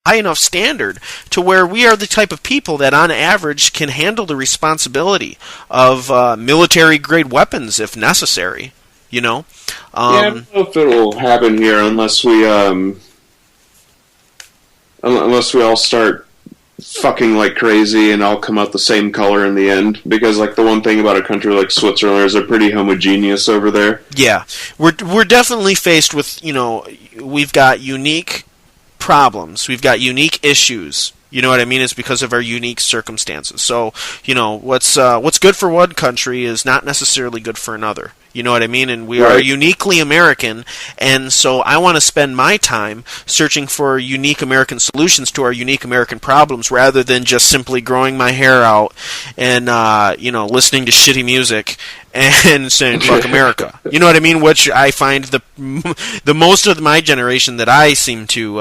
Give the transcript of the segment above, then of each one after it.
high enough standard to where we are the type of people that on average can handle the responsibility of military grade weapons if necessary, you know? I don't know if it'll happen here unless we all start fucking like crazy and all come out the same color in the end. Because like the one thing about a country like Switzerland is they're pretty homogeneous over there. Yeah, we're definitely faced with, we've got unique problems, we've got unique issues. You know what I mean? It's because of our unique circumstances. So, what's good for one country is not necessarily good for another. You know what I mean? And we are uniquely American, and so I want to spend my time searching for unique American solutions to our unique American problems rather than just simply growing my hair out and, listening to shitty music and saying, fuck America. You know what I mean? Which I find the most of my generation that I seem to,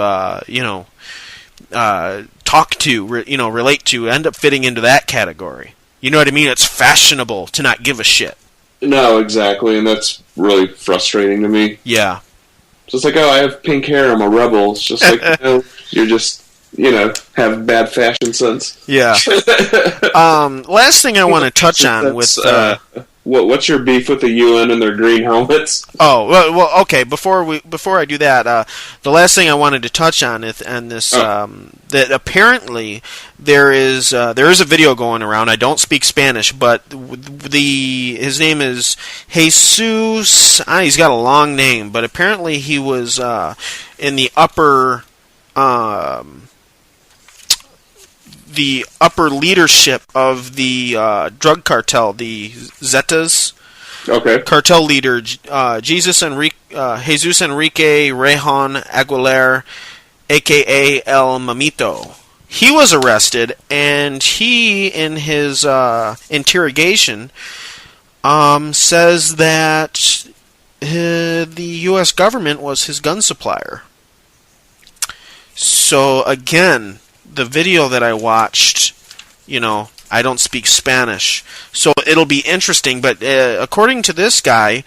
talk to, relate to, end up fitting into that category. You know what I mean? It's fashionable to not give a shit. No, exactly, and that's really frustrating to me. Yeah. It's just like, I have pink hair, I'm a rebel. It's just like, you're just, have bad fashion sense. Yeah. Last thing I want to touch on with... what's your beef with the UN and their green helmets? Oh, well, okay. Before I do that, the last thing I wanted to touch on is that apparently there is a video going around. I don't speak Spanish, but his name is Jesus. He's got a long name, but apparently he was in the upper leadership of the drug cartel, the Zetas. Okay. Cartel leader Jesus Enrique Rejon Aguilar, a.k.a. El Mamito. He was arrested, and he, in his interrogation, says that the U.S. government was his gun supplier. So, again, the video that I watched, I don't speak Spanish, so it'll be interesting, but according to this guy,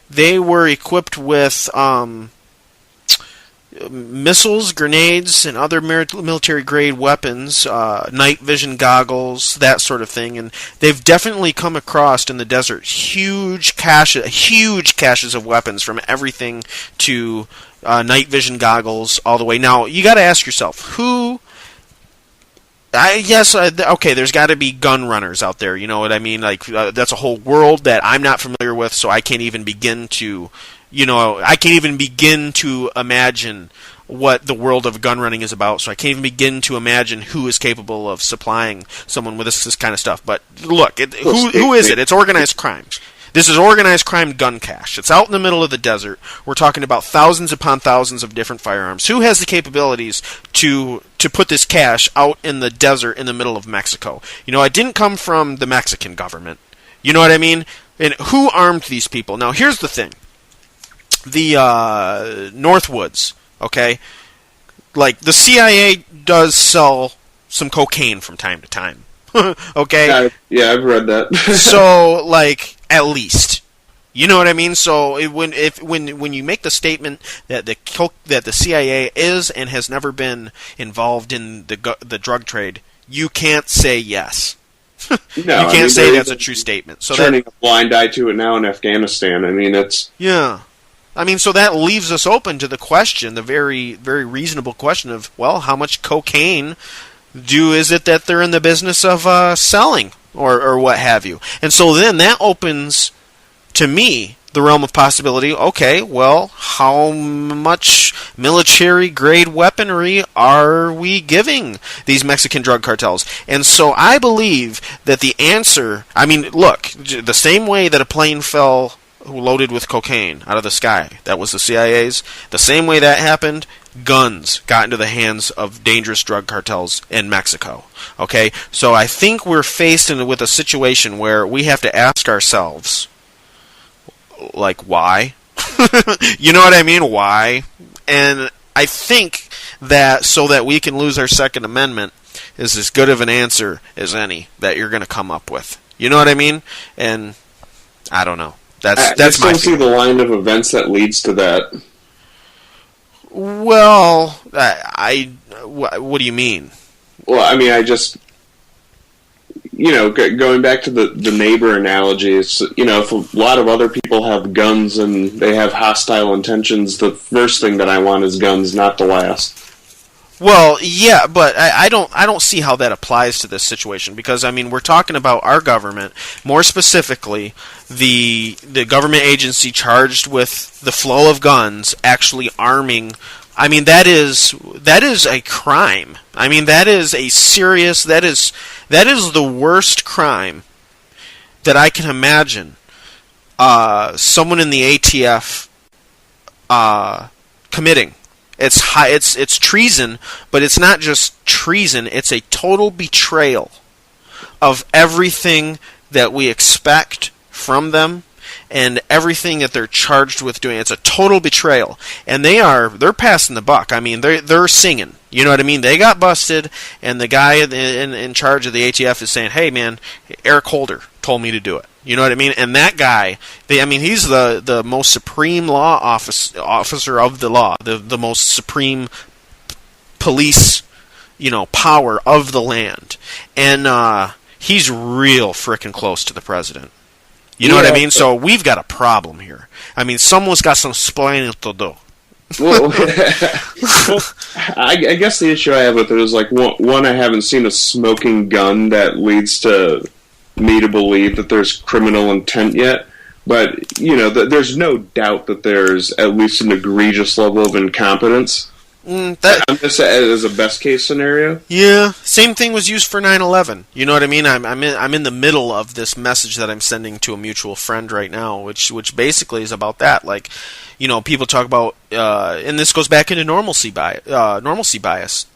they were equipped with missiles, grenades, and other military-grade weapons, night vision goggles, that sort of thing, and they've definitely come across in the desert huge caches of weapons, from everything to night vision goggles all the way. Now, you got to ask yourself, who... okay, there's got to be gun runners out there, you know what I mean? Like, that's a whole world that I'm not familiar with, so I can't even begin to, imagine what the world of gun running is about, so I can't even begin to imagine who is capable of supplying someone with this kind of stuff. But look, who is it? It's organized crime. This is organized crime gun cache. It's out in the middle of the desert. We're talking about thousands upon thousands of different firearms. Who has the capabilities to put this cache out in the desert in the middle of Mexico? It didn't come from the Mexican government. You know what I mean? And who armed these people? Now, here's the thing. The Northwoods, okay? Like, the CIA does sell some cocaine from time to time. Okay? Yeah, I've read that. So, like, at least, you know what I mean. So when you make the statement that the CIA is and has never been involved in the drug trade, you can't say yes. No, you can't say that's a true statement. So turning a blind eye to it now in Afghanistan. I mean, it's so that leaves us open to the question, the very, very reasonable question of, well, how much cocaine is it that they're in the business of selling? Or what have you. And so then that opens, to me, the realm of possibility. Okay, well, how much military-grade weaponry are we giving these Mexican drug cartels? And so I believe that the answer... look, the same way that a plane fell loaded with cocaine out of the sky, that was the CIA's, the same way that happened... guns got into the hands of dangerous drug cartels in Mexico. Okay? So I think we're faced with a situation where we have to ask ourselves, like, why? You know what I mean? Why? And I think that so that we can lose our Second Amendment is as good of an answer as any that you're going to come up with. You know what I mean? And I don't know. That's my I still see the line of events that leads to that. Well, I What do you mean? Well, I mean, I just, going back to the neighbor analogy, it's, if a lot of other people have guns and they have hostile intentions, the first thing that I want is guns, not to last. Well, yeah, but I don't see how that applies to this situation, because I mean, we're talking about our government, more specifically the government agency charged with the flow of guns actually arming. I mean, that is a crime. I mean, that is a serious, that is the worst crime that I can imagine someone in the ATF committing. It's treason, but it's not just treason, it's a total betrayal of everything that we expect from them and everything that they're charged with doing. It's a total betrayal. And they're passing the buck. I mean, they're singing. You know what I mean? They got busted, and the guy in charge of the ATF is saying, "Hey man, Eric Holder told me to do it." You know what I mean? And that guy, he's the most supreme law officer of the law, the most supreme police, power of the land. And he's real frickin' close to the president. You know what I mean? So we've got a problem here. I mean, someone's got some splaining to do. Well, I guess the issue I have with it is, like, one, I haven't seen a smoking gun that leads to me to believe that there's criminal intent yet. But, there's no doubt that there's at least an egregious level of incompetence. I'm just as a best case scenario. Yeah, same thing was used for 9/11. You know what I mean? I'm in the middle of this message that I'm sending to a mutual friend right now, which basically is about that. Like, people talk about, and this goes back into normalcy bias.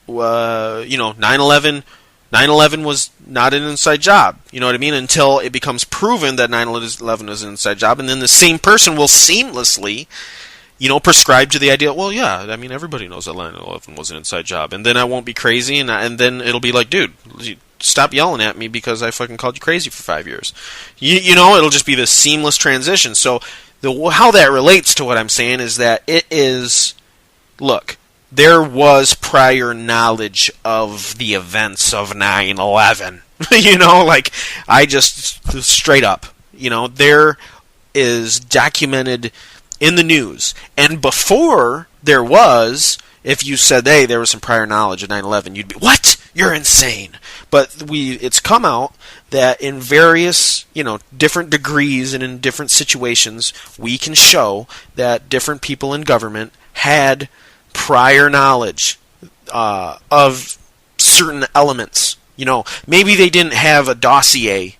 9/11 was not an inside job. You know what I mean? Until it becomes proven that 9/11 is an inside job, and then the same person will seamlessly, prescribe to the idea, well, yeah, I mean, everybody knows that 9/11 was an inside job. And then I won't be crazy, and then it'll be like, dude, stop yelling at me because I fucking called you crazy for 5 years. It'll just be this seamless transition. So how that relates to what I'm saying is that it is, look, there was prior knowledge of the events of 9/11. I just, straight up, there is documented in the news. And before there was, if you said, hey, there was some prior knowledge of 9/11, you'd be, what? You're insane. But it's come out that in various, different degrees and in different situations, we can show that different people in government had prior knowledge of certain elements. Maybe they didn't have a dossier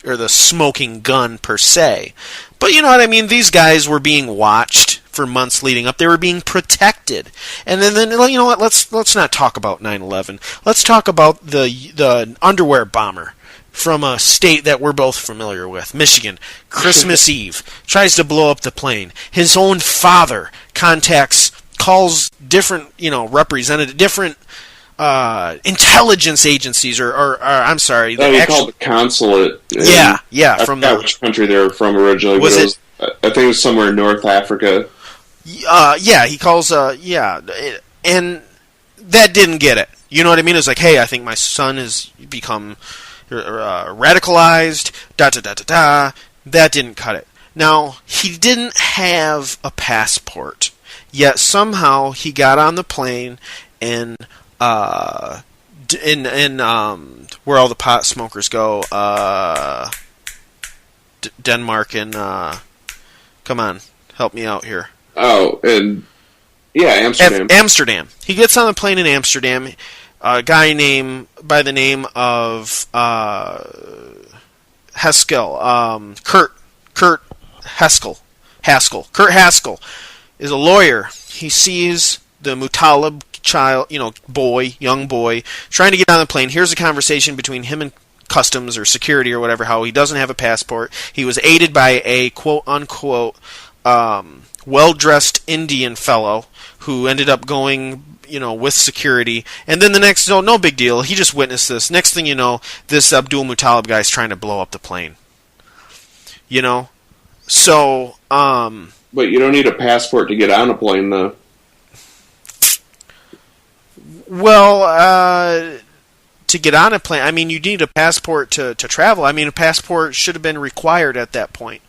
or the smoking gun per se, but you know what I mean? These guys were being watched for months leading up. They were being protected. And then you know what? Let's not talk about 9/11. Let's talk about the underwear bomber from a state that we're both familiar with, Michigan. Christmas Eve tries to blow up the plane. His own father calls different, different intelligence agencies, or I'm sorry. He called the consulate. Yeah. I forgot which country they were from originally. I think it was somewhere in North Africa. He calls, and that didn't get it. You know what I mean? It's like, hey, I think my son has become radicalized, da-da-da-da-da. That didn't cut it. Now, he didn't have a passport, yet somehow he got on the plane and in where all the pot smokers go, Denmark and come on, help me out here. Oh, and Amsterdam. Amsterdam. He gets on the plane in Amsterdam. A guy by the name of Haskell, Kurt Haskell. Kurt Haskell is a lawyer. He sees the Mutalib child, young boy, trying to get on the plane. Here's a conversation between him and customs or security or whatever, how he doesn't have a passport. He was aided by a quote-unquote well-dressed Indian fellow who ended up going, with security. And then the next, no big deal. He just witnessed this. Next thing you know, this Abdul Muttalib guy's trying to blow up the plane. So, But you don't need a passport to get on a plane, though. Well, to get on a plane, I mean, you need a passport to travel. I mean, a passport should have been required at that point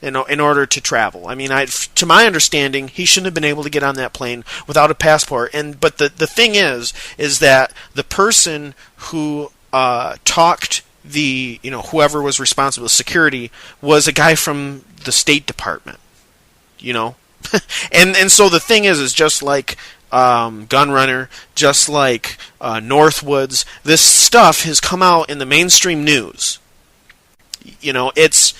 in order to travel. I mean, to my understanding, he shouldn't have been able to get on that plane without a passport. But the thing is that the person who talked whoever was responsible for security was a guy from the State Department, and so the thing is just like Gunrunner, just like Northwoods, this stuff has come out in the mainstream news. It's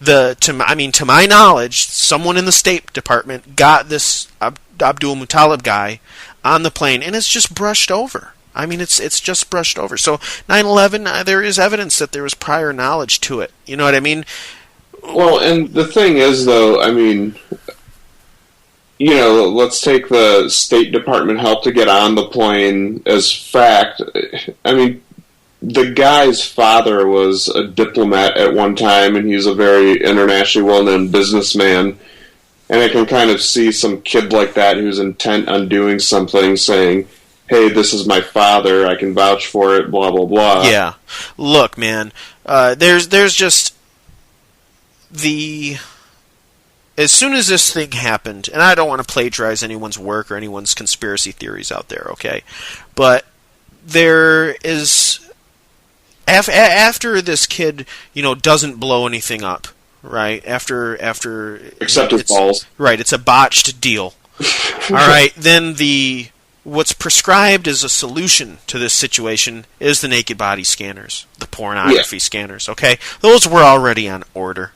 to my knowledge, someone in the State Department got this Abdul Muttalib guy on the plane, and it's just brushed over. I mean, it's just brushed over. So 9/11, there is evidence that there was prior knowledge to it. You know what I mean? Well, and the thing is, though, I mean, let's take the State Department help to get on the plane as fact. I mean, the guy's father was a diplomat at one time, and he's a very internationally well-known businessman. And I can kind of see some kid like that who's intent on doing something saying, hey, this is my father, I can vouch for it, blah, blah, blah. Yeah. Look, man, there's just as soon as this thing happened, and I don't want to plagiarize anyone's work or anyone's conspiracy theories out there, okay? But there is, after this kid, doesn't blow anything up, right? After except his balls. Right, it's a botched deal. All right, then what's prescribed as a solution to this situation is the naked body scanners, the pornography scanners, okay? Those were already on order.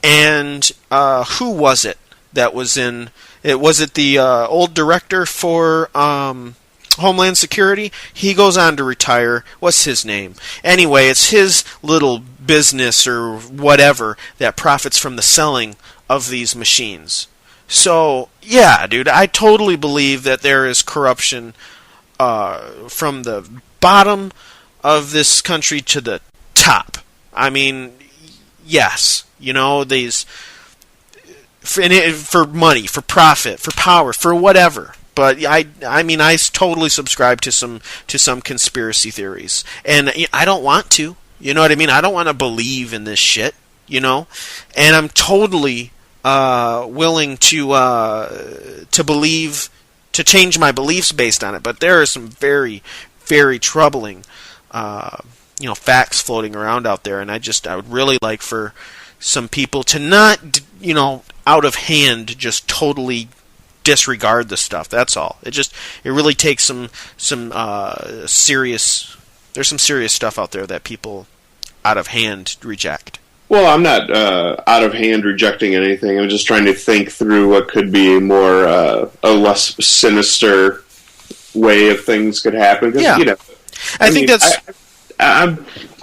And who was it that was in it? Was it the old director for Homeland Security? He goes on to retire. What's his name? Anyway, it's his little business or whatever that profits from the selling of these machines. So, yeah, dude, I totally believe that there is corruption from the bottom of this country to the top. I mean, yes, these for money, for profit, for power, for whatever. But I mean, I totally subscribe to some conspiracy theories, and I don't want to. You know what I mean? I don't want to believe in this shit. And I'm totally willing to believe, to change my beliefs based on it. But there are some very, very troubling, facts floating around out there, and I would really like for some people to not, out of hand, just totally disregard the stuff. That's all. It really takes some serious. There's some serious stuff out there that people out of hand reject. Well, I'm not out of hand rejecting anything. I'm just trying to think through what could be more a less sinister way of things could happen. Yeah. I think that's.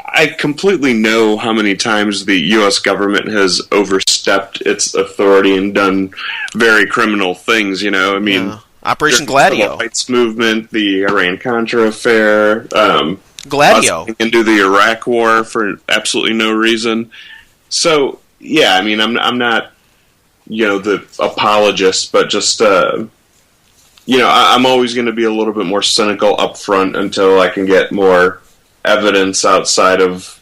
I completely know how many times the U.S. government has overstepped its authority and done very criminal things. I mean, Operation Gladio, the rights movement, the Iran-Contra affair, Gladio, into the Iraq War for absolutely no reason. So, yeah, I mean, I'm not, the apologist, but just, I'm always going to be a little bit more cynical up front until I can get more evidence outside of,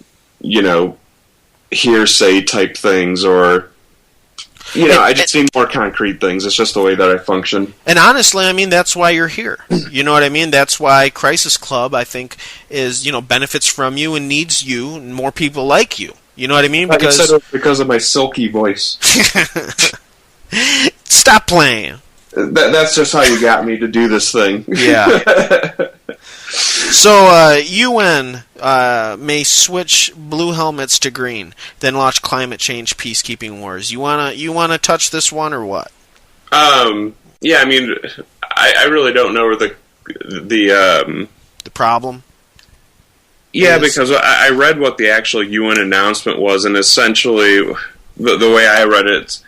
hearsay type things, or, I just need more concrete things. It's just the way that I function. And honestly, I mean, that's why you're here. You know what I mean? That's why Crisis Club, I think, is, benefits from you and needs you and more people like you. You know what I mean? Because of my silky voice. Stop playing. That's just how you got me to do this thing. Yeah. So, UN may switch blue helmets to green, then launch climate change peacekeeping wars. You wanna touch this one or what? Yeah, I mean, I really don't know where the problem. Yeah, because I read what the actual UN announcement was, and essentially the way I read it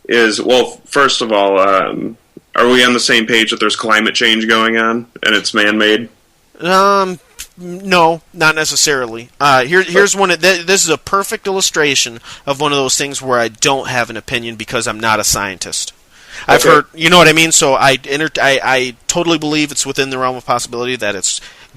is, well, first of all, are we on the same page that there's climate change going on and it's man-made? No, not necessarily. Here's one. This is a perfect illustration of one of those things where I don't have an opinion because I'm not a scientist. I've Okay. heard, you know what I mean. So I totally believe it's within the realm of possibility that it's